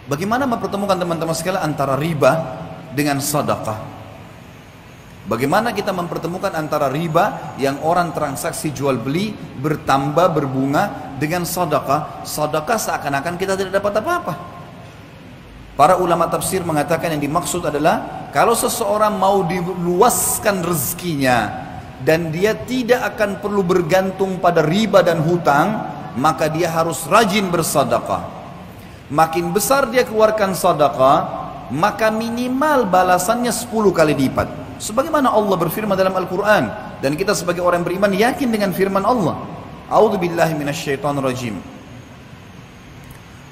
Bagaimana mempertemukan teman-teman sekalian antara riba dengan sedekah? Bagaimana kita mempertemukan antara riba yang orang transaksi jual beli bertambah berbunga dengan sedekah? Sedekah seakan-akan kita tidak dapat apa-apa. Para ulama tafsir mengatakan yang dimaksud adalah kalau seseorang mau diluaskan rezekinya dan dia tidak akan perlu bergantung pada riba dan hutang, maka dia harus rajin bersedekah. Makin besar dia keluarkan sedekah, maka minimal balasannya 10 kali lipat. Sebagaimana Allah berfirman dalam Al-Quran, dan kita sebagai orang beriman yakin dengan firman Allah. A'udzu billahi minasyaitonir rajim.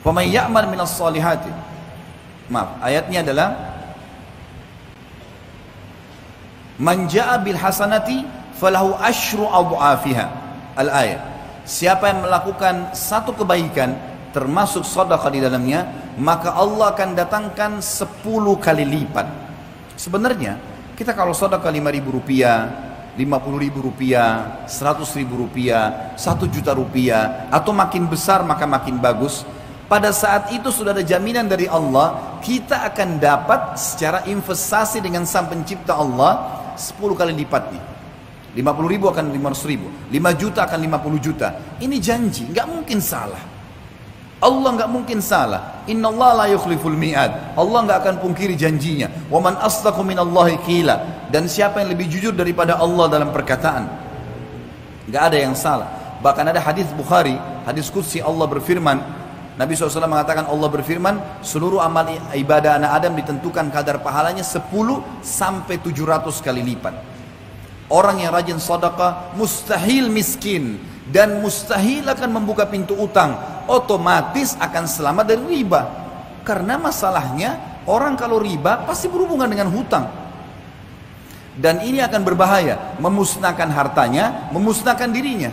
Faman ya'mal minas salihati. Maaf, ayatnya adalah man ja'a bil hasanati falahu asyru adhafiha. Al-ayat. Siapa yang melakukan satu kebaikan termasuk sedekah di dalamnya, maka Allah akan datangkan 10 kali lipat. Sebenarnya kita kalau sedekah 5.000 rupiah, 50.000 rupiah, 100.000 rupiah, 1 juta rupiah, atau makin besar maka makin bagus. Pada saat itu sudah ada jaminan dari Allah, kita akan dapat secara investasi dengan sang pencipta Allah 10 kali lipatnya. 50.000 akan 500.000, 5 juta akan 50 juta. Ini janji, nggak mungkin salah. Allah nggak mungkin salah. Inna Allah la yukhliful mi'ad. Allah nggak akan pungkiri janjinya. Wa man asdaqu minallahi qila. Dan siapa yang lebih jujur daripada Allah dalam perkataan? Nggak ada yang salah. Bahkan ada hadis Bukhari, hadis qudsi, Allah berfirman, Nabi SAW mengatakan, Allah berfirman, seluruh amal ibadah anak Adam ditentukan kadar pahalanya 10 sampai 700 kali lipat. Orang yang rajin sedekah mustahil miskin dan mustahil akan membuka pintu utang, otomatis akan selamat dari riba. Karena masalahnya orang kalau riba pasti berhubungan dengan hutang, dan ini akan berbahaya, memusnahkan hartanya, memusnahkan dirinya.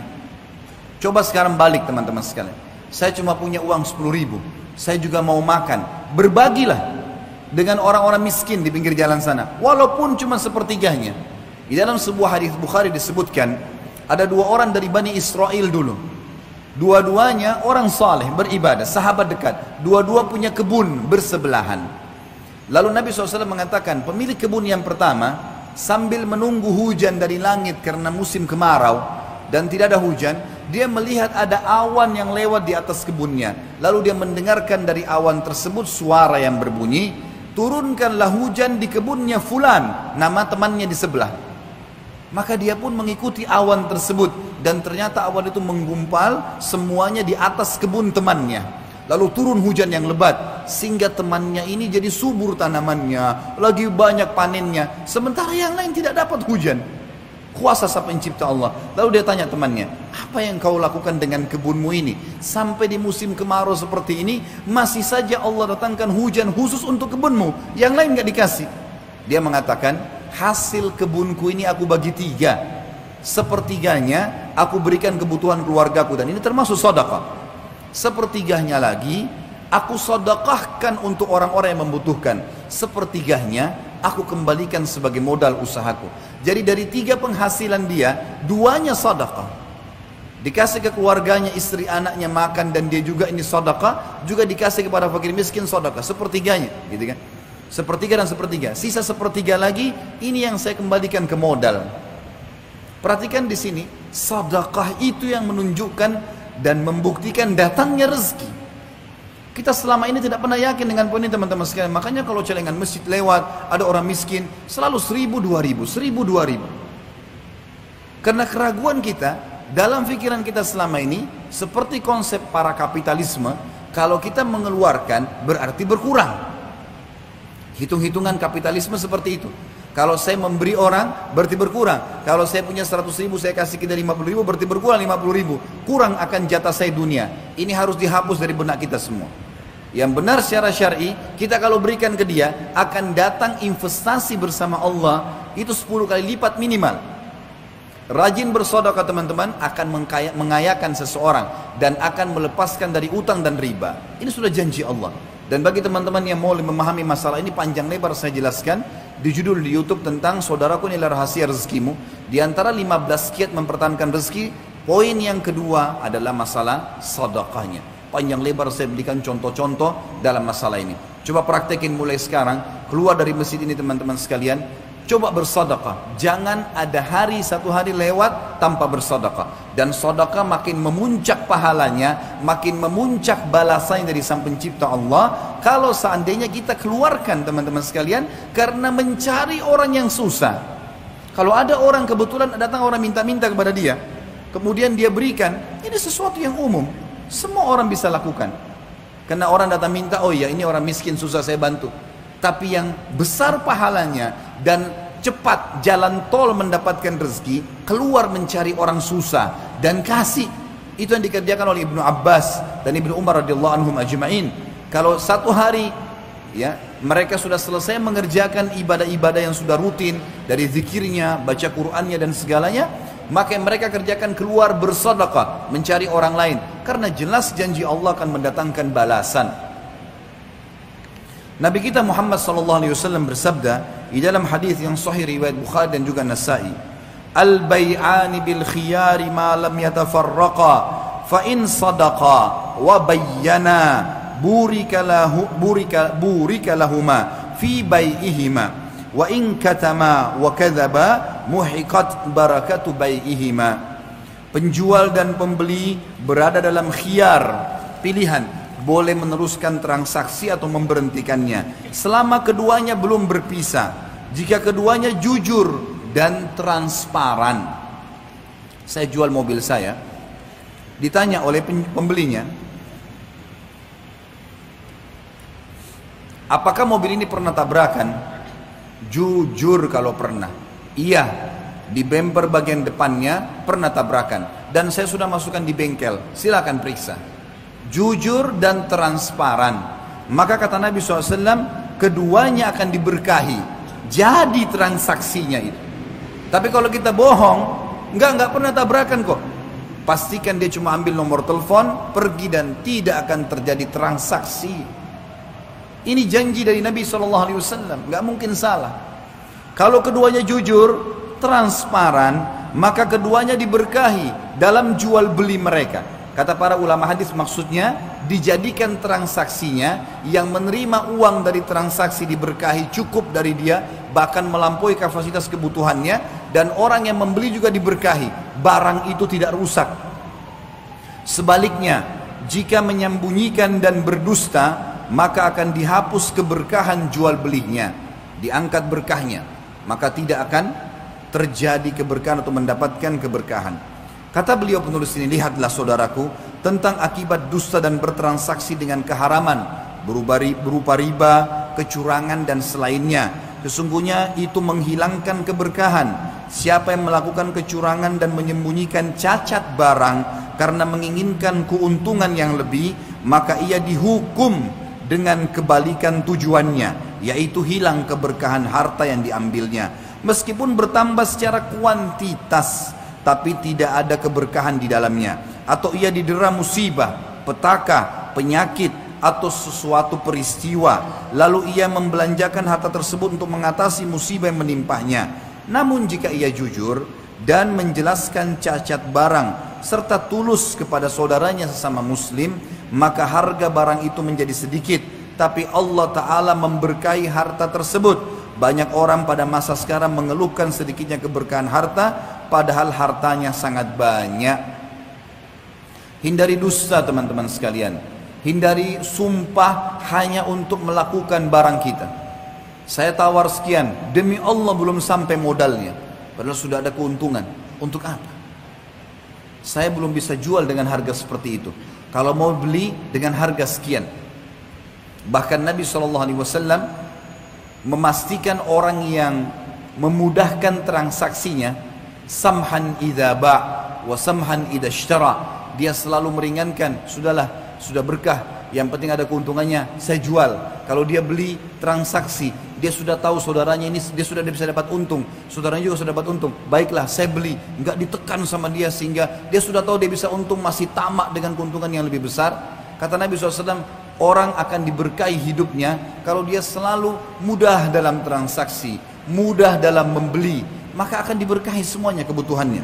Coba sekarang balik teman-teman sekalian, saya cuma punya uang 10.000, saya juga mau makan, berbagilah dengan orang-orang miskin di pinggir jalan sana, walaupun cuma sepertiganya. Di dalam sebuah hadis Bukhari disebutkan, ada 2 orang dari Bani Israel dulu. Dua-duanya orang saleh, beribadah, sahabat dekat. Dua-dua punya kebun bersebelahan. Lalu Nabi SAW mengatakan, pemilik kebun yang pertama, sambil menunggu hujan dari langit karena musim kemarau dan tidak ada hujan, dia melihat ada awan yang lewat di atas kebunnya. Lalu dia mendengarkan dari awan tersebut suara yang berbunyi, turunkanlah hujan di kebunnya fulan, nama temannya di sebelah. Maka dia pun mengikuti awan tersebut, dan ternyata awan itu menggumpal semuanya di atas kebun temannya. Lalu turun hujan yang lebat sehingga temannya ini jadi subur tanamannya, lagi banyak panennya, sementara yang lain tidak dapat hujan. Kuasa sang pencipta Allah. Lalu dia tanya temannya, apa yang kau lakukan dengan kebunmu ini? Sampai di musim kemarau seperti ini masih saja Allah datangkan hujan khusus untuk kebunmu, yang lain gak dikasih. Dia mengatakan, hasil kebunku ini aku bagi 3. Sepertiganya aku berikan kebutuhan keluargaku, dan ini termasuk sedekah. Sepertiganya lagi aku sedekahkan untuk orang-orang yang membutuhkan. Sepertiganya aku kembalikan sebagai modal usahaku. Jadi dari 3 penghasilan dia, 2-nya sedekah. Dikasih ke keluarganya, istri anaknya makan, dan dia juga ini sedekah, juga dikasih kepada fakir miskin sedekah, sepertiganya, gitu kan? Sepertiga dan sepertiga, sisa sepertiga lagi, ini yang saya kembalikan ke modal. Perhatikan di sini, sedekah itu yang menunjukkan dan membuktikan datangnya rezeki. Kita selama ini tidak pernah yakin dengan poin ini teman-teman sekalian. Makanya kalau celengan masjid lewat, ada orang miskin, selalu 1.000, 2.000, 1.000, 2.000. Karena keraguan kita, dalam pikiran kita selama ini, seperti konsep para kapitalisme, kalau kita mengeluarkan berarti berkurang. Hitung-hitungan kapitalisme seperti itu. Kalau saya memberi orang berarti berkurang. Kalau saya punya 100.000 saya kasih ke dia 50.000 berarti berkurang 50.000. Kurang akan jatah saya dunia. Ini harus dihapus dari benak kita semua. Yang benar secara syar'i, kita kalau berikan ke dia akan datang investasi bersama Allah itu 10 kali lipat minimal. Rajin bersedekah teman-teman akan mengayakan seseorang dan akan melepaskan dari utang dan riba. Ini sudah janji Allah. Dan bagi teman-teman yang mau memahami masalah ini panjang lebar saya jelaskan di judul di YouTube tentang saudaraku nilai rahasia rezekimu. Di antara 15 kiat mempertahankan rezeki, poin yang kedua adalah masalah sedekahnya. Panjang lebar saya berikan contoh-contoh dalam masalah ini. Coba praktekin mulai sekarang, keluar dari masjid ini teman-teman sekalian, coba bersedekah. Jangan ada satu hari lewat tanpa bersedekah. Dan sedekah makin memuncak pahalanya, makin memuncak balasannya dari Sang Pencipta Allah. Kalau seandainya kita keluarkan teman-teman sekalian, karena mencari orang yang susah. Kalau ada orang kebetulan datang orang minta-minta kepada dia, kemudian dia berikan, ini sesuatu yang umum. Semua orang bisa lakukan. Karena orang datang minta, oh ya ini orang miskin susah saya bantu. Tapi yang besar pahalanya dan cepat jalan tol mendapatkan rezeki, keluar mencari orang susah dan kasih. Itu yang dikerjakan oleh Ibnu Abbas dan Ibnu Umar radhiyallahu anhum ajma'in. Kalau satu hari ya mereka sudah selesai mengerjakan ibadah-ibadah yang sudah rutin dari zikirnya, baca Qur'annya dan segalanya, maka mereka kerjakan keluar bersedekah mencari orang lain, karena jelas janji Allah akan mendatangkan balasan. Nabi kita Muhammad SAW bersabda di dalam hadis yang sahih riwayat Bukhari dan juga Nasa'i, al-bai'ani bil khiyari ma lam yatafarraqa fa in sadaqa wa bayyana burika lahuma fi bai'ihima wa in katama wa kadzaba muhiqat barakatu bai'ihima. Penjual dan pembeli berada dalam khiyar, pilihan, boleh meneruskan transaksi atau memberhentikannya selama keduanya belum berpisah. Jika keduanya jujur dan transparan. Saya jual mobil saya, ditanya oleh pembelinya, apakah mobil ini pernah tabrakan? Jujur kalau pernah. Iya, di bumper bagian depannya pernah tabrakan dan saya sudah masukkan di bengkel, silakan periksa. Jujur dan transparan. Maka kata Nabi SAW, keduanya akan diberkahi jadi transaksinya itu. Tapi kalau kita bohong, enggak pernah tabrakan kok, pastikan dia cuma ambil nomor telepon, pergi dan tidak akan terjadi transaksi. Ini janji dari Nabi SAW, enggak mungkin salah. Kalau keduanya jujur, transparan, maka keduanya diberkahi dalam jual beli mereka. Kata para ulama hadis, maksudnya dijadikan transaksinya, yang menerima uang dari transaksi diberkahi cukup dari dia, bahkan melampaui kapasitas kebutuhannya, dan orang yang membeli juga diberkahi, barang itu tidak rusak. Sebaliknya, jika menyembunyikan dan berdusta, maka akan dihapus keberkahan jual belinya, diangkat berkahnya, maka tidak akan terjadi keberkahan atau mendapatkan keberkahan. Kata beliau penulis ini, lihatlah saudaraku tentang akibat dusta dan bertransaksi dengan keharaman berupa riba, kecurangan dan selainnya. Sesungguhnya itu menghilangkan keberkahan. Siapa yang melakukan kecurangan dan menyembunyikan cacat barang karena menginginkan keuntungan yang lebih, maka ia dihukum dengan kebalikan tujuannya, yaitu hilang keberkahan harta yang diambilnya. Meskipun bertambah secara kuantitas, tapi tidak ada keberkahan di dalamnya. Atau ia didera musibah, petaka, penyakit, atau sesuatu peristiwa, lalu ia membelanjakan harta tersebut untuk mengatasi musibah yang menimpahnya. Namun jika ia jujur dan menjelaskan cacat barang serta tulus kepada saudaranya sesama muslim, maka harga barang itu menjadi sedikit, tapi Allah Ta'ala memberkahi harta tersebut. Banyak orang pada masa sekarang mengeluhkan sedikitnya keberkahan harta, padahal hartanya sangat banyak. Hindari dusta teman-teman sekalian. Hindari sumpah hanya untuk melakukan barang kita. Saya tawar sekian, demi Allah belum sampai modalnya, padahal sudah ada keuntungan. Untuk apa? Saya belum bisa jual dengan harga seperti itu. Kalau mau beli dengan harga sekian. Bahkan Nabi SAW memastikan orang yang memudahkan transaksinya, samhan idza ba' wa samhan idza ishtara. Dia selalu meringankan, sudahlah, sudah berkah, yang penting ada keuntungannya, saya jual. Kalau dia beli transaksi, dia sudah tahu saudaranya ini, dia sudah bisa dapat untung, saudaranya juga sudah dapat untung, baiklah saya beli, enggak ditekan sama dia, sehingga dia sudah tahu dia bisa untung, masih tamak dengan keuntungan yang lebih besar. Kata Nabi SAW, orang akan diberkahi hidupnya kalau dia selalu mudah dalam transaksi, mudah dalam membeli, maka akan diberkahi semuanya kebutuhannya.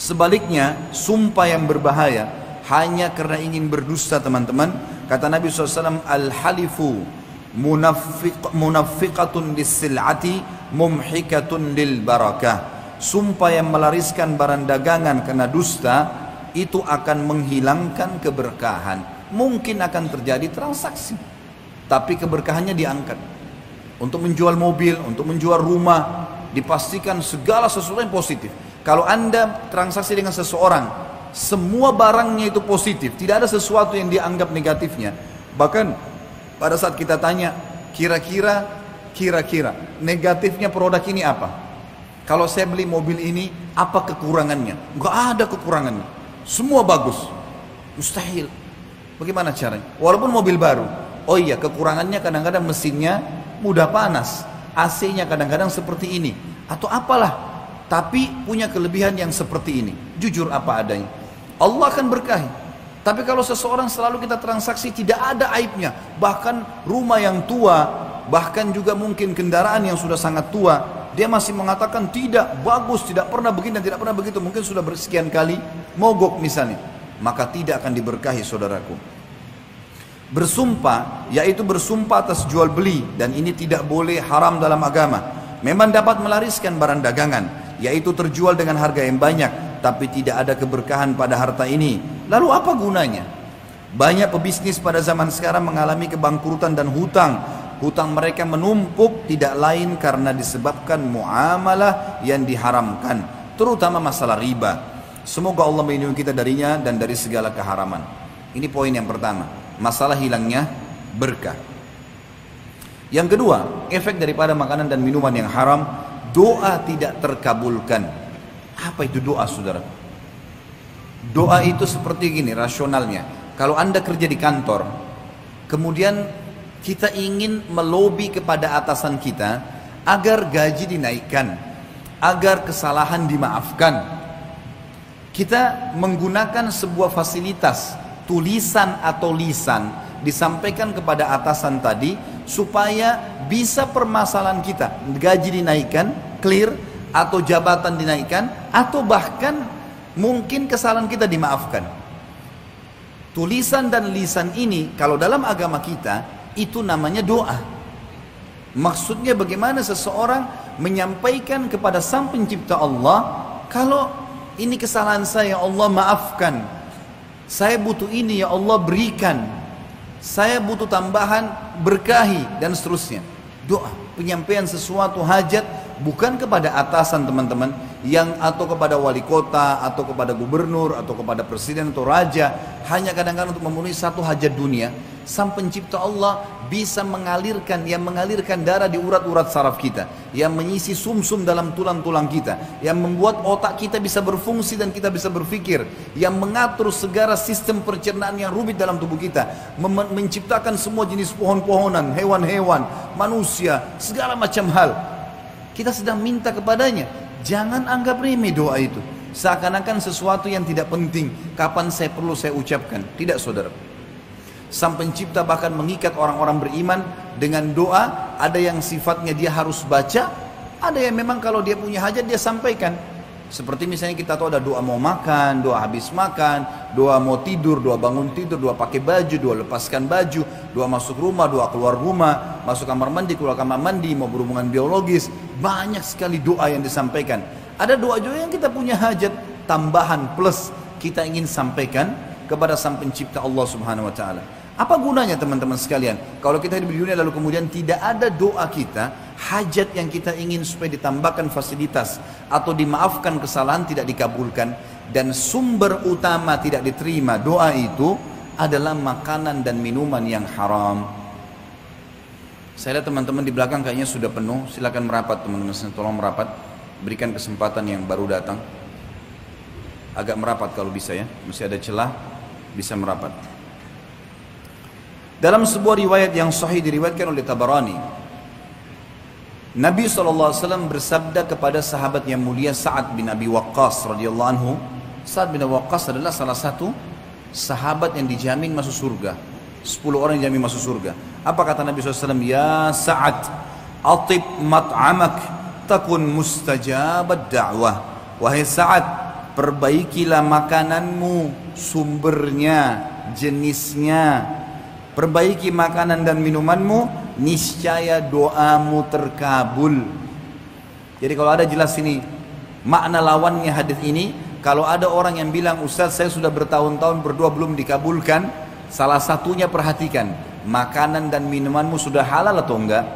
Sebaliknya, sumpah yang berbahaya hanya karena ingin berdusta teman-teman. Kata Nabi SAW, al-halifu munafiqatun lis-sil'ati mumhikatun lil barakah. Sumpah yang melariskan barang dagangan karena dusta itu akan menghilangkan keberkahan. Mungkin akan terjadi transaksi, tapi keberkahannya diangkat. Untuk menjual mobil, untuk menjual rumah, dipastikan segala sesuatu yang positif. Kalau Anda transaksi dengan seseorang, semua barangnya itu positif, tidak ada sesuatu yang dianggap negatifnya. Bahkan pada saat kita tanya, kira-kira negatifnya produk ini apa? Kalau saya beli mobil ini, apa kekurangannya? Enggak ada kekurangannya, semua bagus. Mustahil. Bagaimana caranya? Walaupun mobil baru, oh iya kekurangannya kadang-kadang mesinnya mudah panas, AC-nya kadang-kadang seperti ini, atau apalah, tapi punya kelebihan yang seperti ini. Jujur apa adanya, Allah akan berkahi. Tapi kalau seseorang selalu kita transaksi tidak ada aibnya, bahkan rumah yang tua, bahkan juga mungkin kendaraan yang sudah sangat tua, dia masih mengatakan tidak bagus, tidak pernah begini dan tidak pernah begitu, mungkin sudah bersekian kali mogok misalnya, maka tidak akan diberkahi saudaraku. Bersumpah, yaitu bersumpah atas jual beli, dan ini tidak boleh, haram dalam agama. Memang dapat melariskan barang dagangan, yaitu terjual dengan harga yang banyak, tapi tidak ada keberkahan pada harta ini. Lalu apa gunanya? Banyak pebisnis pada zaman sekarang mengalami kebangkrutan dan hutang. Hutang mereka menumpuk tidak lain karena disebabkan muamalah yang diharamkan, terutama masalah riba. Semoga Allah melindungi kita darinya dan dari segala keharaman. Ini poin yang pertama, masalah hilangnya berkah. Yang kedua, efek daripada makanan dan minuman yang haram, doa tidak terkabulkan. Apa itu doa, saudara? Doa itu seperti gini rasionalnya. Kalau Anda kerja di kantor, kemudian kita ingin melobi kepada atasan kita agar gaji dinaikkan, agar kesalahan dimaafkan. Kita menggunakan sebuah fasilitas, tulisan atau lisan, disampaikan kepada atasan tadi supaya bisa permasalahan kita, gaji dinaikkan, clear, atau jabatan dinaikkan, atau bahkan mungkin kesalahan kita dimaafkan. Tulisan dan lisan ini kalau dalam agama kita itu namanya doa. Maksudnya bagaimana seseorang menyampaikan kepada Sang Pencipta Allah, kalau ini kesalahan saya, Allah maafkan. Saya butuh ini, ya Allah berikan. Saya butuh tambahan, berkahi, dan seterusnya. Doa, penyampaian sesuatu hajat, bukan kepada atasan teman-teman, yang atau kepada wali kota, atau kepada gubernur, atau kepada presiden atau raja, hanya kadang-kadang untuk memenuhi satu hajat dunia. Sang Pencipta Allah bisa mengalirkan, yang mengalirkan darah di urat-urat saraf kita, yang mengisi sumsum dalam tulang-tulang kita, yang membuat otak kita bisa berfungsi dan kita bisa berpikir, yang mengatur segala sistem pencernaan yang rumit dalam tubuh kita, menciptakan semua jenis pohon-pohonan, hewan-hewan, manusia, segala macam hal. Kita sedang minta kepadanya. Jangan anggap remeh doa itu, seakan-akan sesuatu yang tidak penting. Kapan saya perlu saya ucapkan? Tidak, saudara. Sang Pencipta bahkan mengikat orang-orang beriman dengan doa. Ada yang sifatnya dia harus baca, ada yang memang kalau dia punya hajat dia sampaikan. Seperti misalnya kita tahu ada doa mau makan, doa habis makan, doa mau tidur, doa bangun tidur, doa pakai baju, doa lepaskan baju, doa masuk rumah, doa keluar rumah, masuk kamar mandi, keluar kamar mandi, mau berhubungan biologis. Banyak sekali doa yang disampaikan. Ada doa juga yang kita punya hajat tambahan plus kita ingin sampaikan kepada Sang Pencipta Allah Subhanahu wa taala. Apa gunanya teman-teman sekalian? Kalau kita hidup di dunia lalu kemudian tidak ada doa kita, hajat yang kita ingin supaya ditambahkan fasilitas atau dimaafkan kesalahan tidak dikabulkan, dan sumber utama tidak diterima doa itu adalah makanan dan minuman yang haram. Saya lihat teman-teman di belakang kayaknya sudah penuh, silakan merapat teman-teman, tolong merapat, berikan kesempatan yang baru datang. Agak merapat kalau bisa ya, masih ada celah, bisa merapat. Dalam sebuah riwayat yang sahih diriwayatkan oleh Tabarani, Nabi SAW bersabda kepada sahabat yang mulia Sa'ad bin Abi Waqqas radhiyallahu anhu. Sa'ad bin Abi Waqqas adalah salah satu sahabat yang dijamin masuk surga. 10 orang yang dijamin masuk surga. Apa kata Nabi SAW? Ya Sa'ad, atib mat'amak takun mustajabat da'wah. Wahai Sa'ad, perbaikilah makananmu, sumbernya, jenisnya. Perbaiki makanan dan minumanmu, niscaya doamu terkabul. Jadi kalau ada jelas ini makna lawannya hadis ini. Kalau ada orang yang bilang, Ustaz saya sudah bertahun-tahun berdoa belum dikabulkan, salah satunya perhatikan, makanan dan minumanmu sudah halal atau enggak.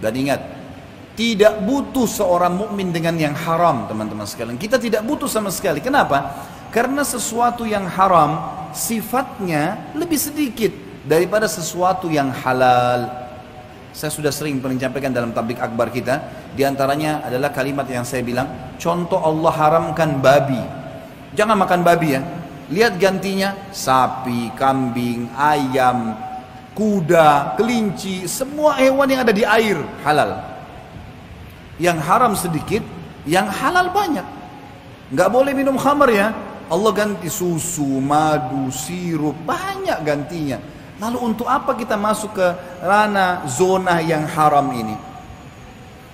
Dan ingat, tidak butuh seorang mukmin dengan yang haram, teman-teman sekalian. Kita tidak butuh sama sekali. Kenapa? Karena sesuatu yang haram sifatnya lebih sedikit daripada sesuatu yang halal. Saya sudah sering menyampaikan dalam tablik akbar kita, di antaranya adalah kalimat yang saya bilang, contoh Allah haramkan babi. Jangan makan babi ya. Lihat gantinya, sapi, kambing, ayam, kuda, kelinci, semua hewan yang ada di air halal. Yang haram sedikit, yang halal banyak. Nggak boleh minum khamar ya. Allah ganti susu, madu, sirup, banyak gantinya. Lalu untuk apa kita masuk ke ranah zona yang haram ini?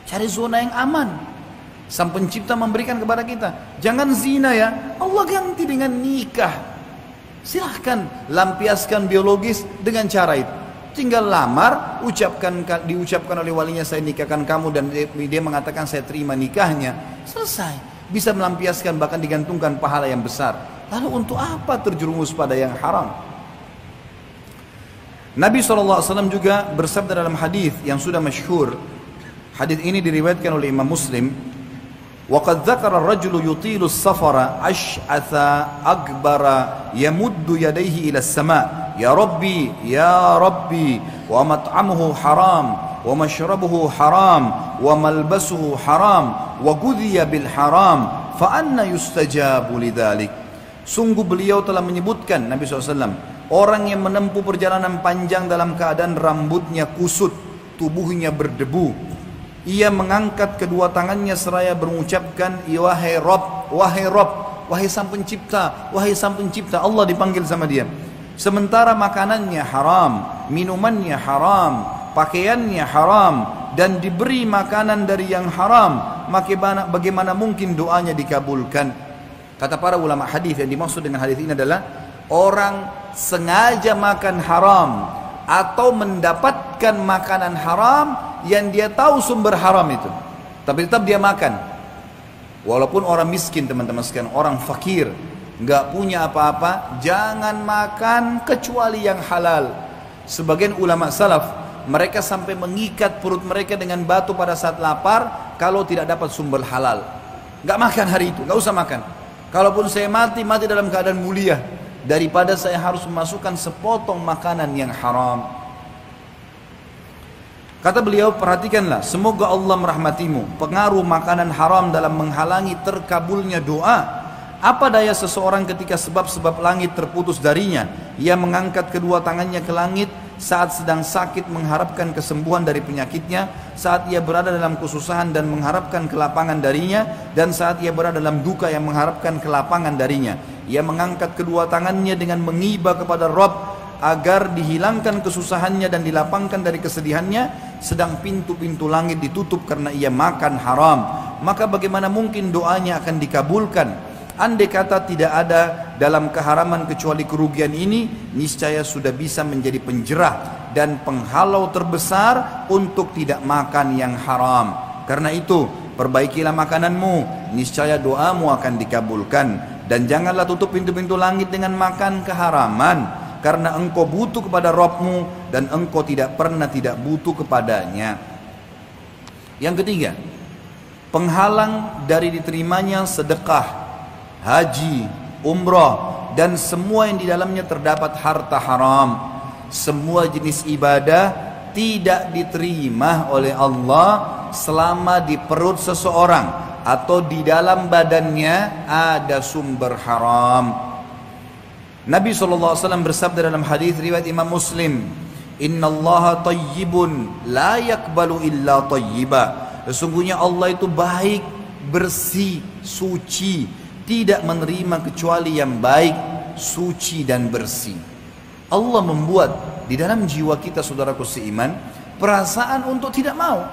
Cari zona yang aman. Sang pencipta memberikan kepada kita. Jangan zina ya. Allah ganti dengan nikah. Silahkan lampiaskan biologis dengan cara itu. Tinggal lamar, diucapkan oleh walinya, saya nikahkan kamu, dan dia mengatakan saya terima nikahnya. Selesai. Bisa melampiaskan, bahkan digantungkan pahala yang besar. Lalu untuk apa terjerumus pada yang haram? Nabi SAW juga bersabda dalam hadis yang sudah masyhur. Hadis ini diriwayatkan oleh Imam Muslim. وَقَدْ ذَكَرَ الرَّجُلُ يُطِيلُ السَّفَرَ أَشْعَثَ أَكْبَرَ يَمُدُّ يَدَيْهِ إِلَى السَّمَاءِ يَا رَبِّي يَا رَبِّي وَمَطْعَمُهُ حَرَامٌ وَمَشْرَبُهُ حَرَامٌ وَمَلْبَسُهُ حَرَامٌ وَغُذِيَ بِالْحَرَامِ فَأَنَّ يُسْتَجَابُ لِذَلِكَ. Sungguh beliau telah menyebutkan, Nabi SAW, orang yang menempuh perjalanan panjang dalam keadaan rambutnya kusut, tubuhnya berdebu, ia mengangkat kedua tangannya seraya mengucapkan, wahai Rabb, wahai Rabb, wahai sang pencipta, wahai sang pencipta. Allah dipanggil sama dia. Sementara makanannya haram, minumannya haram, pakaiannya haram, dan diberi makanan dari yang haram, maka bagaimana mungkin doanya dikabulkan? Kata para ulama hadis, yang dimaksud dengan hadis ini adalah orang sengaja makan haram atau mendapatkan makanan haram yang dia tahu sumber haram itu, tapi tetap dia makan. Walaupun orang miskin, teman-teman sekalian, orang fakir, nggak punya apa-apa, jangan makan kecuali yang halal. Sebagian ulama salaf, mereka sampai mengikat perut mereka dengan batu pada saat lapar kalau tidak dapat sumber halal. Nggak makan hari itu, nggak usah makan. Kalaupun saya mati, mati dalam keadaan mulia, daripada saya harus memasukkan sepotong makanan yang haram. Kata beliau, perhatikanlah, semoga Allah merahmatimu. Pengaruh makanan haram dalam menghalangi terkabulnya doa. Apa daya seseorang ketika sebab-sebab langit terputus darinya, ia mengangkat kedua tangannya ke langit saat sedang sakit mengharapkan kesembuhan dari penyakitnya, saat ia berada dalam kesusahan dan mengharapkan kelapangan darinya, dan saat ia berada dalam duka yang mengharapkan kelapangan darinya. Ia mengangkat kedua tangannya dengan mengiba kepada Rabb agar dihilangkan kesusahannya dan dilapangkan dari kesedihannya, sedang pintu-pintu langit ditutup karena ia makan haram. Maka bagaimana mungkin doanya akan dikabulkan? Andai kata tidak ada dalam keharaman kecuali kerugian ini, niscaya sudah bisa menjadi penjerah dan penghalau terbesar untuk tidak makan yang haram. Karena itu, perbaikilah makananmu, niscaya doamu akan dikabulkan. Dan janganlah tutup pintu-pintu langit dengan makan keharaman, karena engkau butuh kepada Rabbmu dan engkau tidak pernah tidak butuh kepadanya. Yang ketiga, penghalang dari diterimanya sedekah, haji, umrah, dan semua yang di dalamnya terdapat harta haram. Semua jenis ibadah tidak diterima oleh Allah selama di perut seseorang atau di dalam badannya ada sumber haram. Nabi SAW bersabda dalam hadis riwayat Imam Muslim, Innallaha tayyibun la yakbalu illa tayyiba. Sesungguhnya Allah itu baik, bersih, suci, tidak menerima kecuali yang baik, suci dan bersih. Allah membuat di dalam jiwa kita, saudaraku seiman, perasaan untuk tidak mau.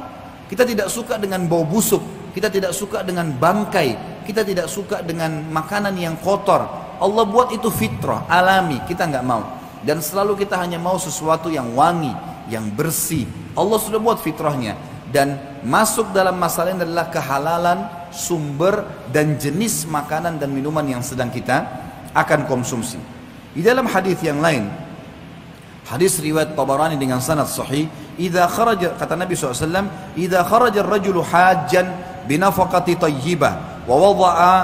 Kita tidak suka dengan bau busuk, kita tidak suka dengan bangkai, kita tidak suka dengan makanan yang kotor. Allah buat itu fitrah, alami, kita nggak mau. Dan selalu kita hanya mau sesuatu yang wangi, yang bersih. Allah sudah buat fitrahnya. Dan masuk dalam masalah ini adalah kehalalan sumber dan jenis makanan dan minuman yang sedang kita akan konsumsi. Di dalam hadis yang lain, hadis riwayat Tabarani dengan sanad sahih, idza kharaja, kata Nabi SAW, idza kharaja ar-rajulu hajjan binafaqati tayyibah wa wada'a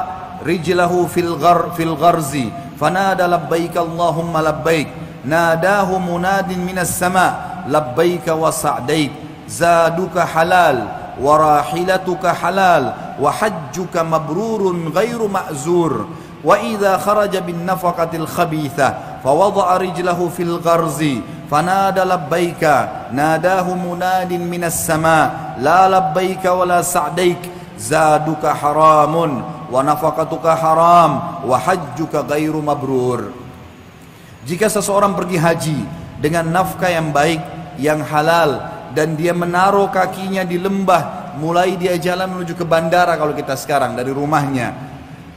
rijlahu fil gharzi fanada labbaik Allahumma labbaik nadahu munadin minas sama labbaik wa sa'daik zaduka halal wa rahilatuka halal wa hajjuka mabrurun ghairu ma'zur wa idza kharaja bin nafaqatil khabithah fa wada'a rijlahu fil gharzi fanada labbaika nadahu munadin minas sama la labbaika wala sa'daik zaduka haramun wa nafaqatuka haram wa hajjuka ghairu mabrur. Jika seseorang pergi haji dengan nafkah yang baik, yang halal, dan dia menaruh kakinya di lembah, mulai dia jalan menuju ke bandara kalau kita sekarang dari rumahnya,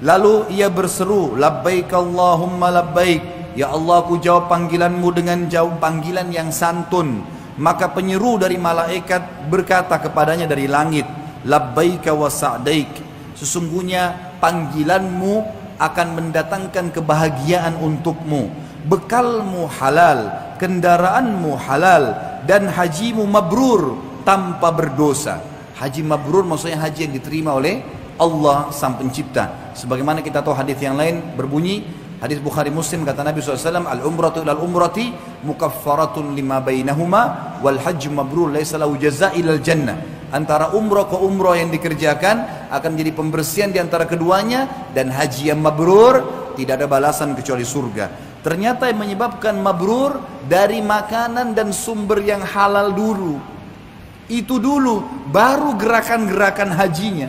lalu ia berseru labbaik Allahumma labbaik, ya Allah aku jawab panggilanmu dengan jawab panggilan yang santun, maka penyeru dari malaikat berkata kepadanya dari langit, labbaika wa sa'daik, sesungguhnya panggilanmu akan mendatangkan kebahagiaan untukmu, bekalmu halal, kendaraanmu halal, dan hajimu mabrur tanpa berdosa. Haji mabrur maksudnya haji yang diterima oleh Allah sang pencipta. Sebagaimana kita tahu hadis yang lain berbunyi, hadis Bukhari Muslim, kata Nabi SAW, al-umratu ilal umrati mukaffaratun lima bainahuma wal hajj mabrur laisa lahu jazaa ilal jannah. Antara umrah ke umrah yang dikerjakan akan jadi pembersihan di antara keduanya, dan haji yang mabrur tidak ada balasan kecuali surga. Ternyata yang menyebabkan mabrur dari makanan dan sumber yang halal dulu. Itu dulu, baru gerakan-gerakan hajinya.